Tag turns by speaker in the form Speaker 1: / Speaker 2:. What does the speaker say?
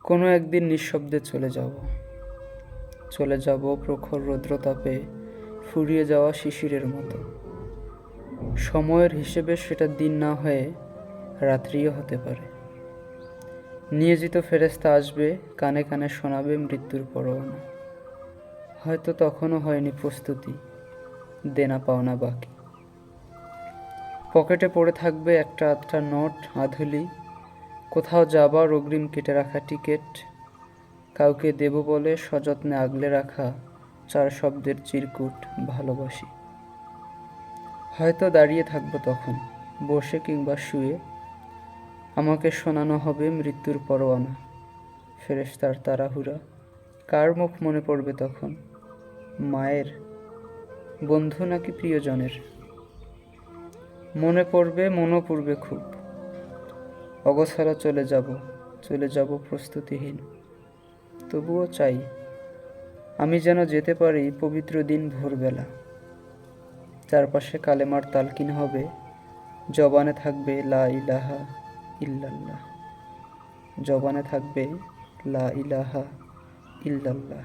Speaker 1: কোনো একদিন নিঃশব্দে চলে যাব প্রখর রৌদ্রতাপে ফুরিয়ে যাওয়া শিশিরের মতো। সময়ের হিসেবে সেটা দিন না হয়ে রাত্রিও হতে পারে। নিয়োজিত ফেরেশতা আসবে, কানে কানে শোনাবে মৃত্যুর পরোয়ানা। হয়তো তখনও হয়নি প্রস্তুতি, দেনা পাওনা বাকি। পকেটে পড়ে থাকবে একটা আধটা নোট, আধুলি, কোথাও যাবার অগ্রিম কেটে রাখা টিকিট, কাউকে দেব বলে সযত্নে আগলে রাখা 4 শব্দের চিরকুট ভালোবাসি। হয়তো দাঁড়িয়ে থাকবো তখন, বসে কিংবা শুয়ে, আমাকে শোনানো হবে মৃত্যুর পরোয়ানা। ফেরেশতার তাড়াহুড়া, কার মুখ মনে পড়বে তখন? মায়ের, বন্ধু নাকি প্রিয়জনের? মনে পড়বে, মনও পড়বে খুব। অগোছালো চলে যাব প্রস্তুতিহীন। তবুও চাই আমি যেন যেতে পারি পবিত্র দিন ভোরবেলা। চারপাশে কালেমার তালকিন হবে, জবানে থাকবে লা ইলাহা ইল্লাল্লাহ। জবানে থাকবে লা ইলাহা ইল্লাল্লাহ।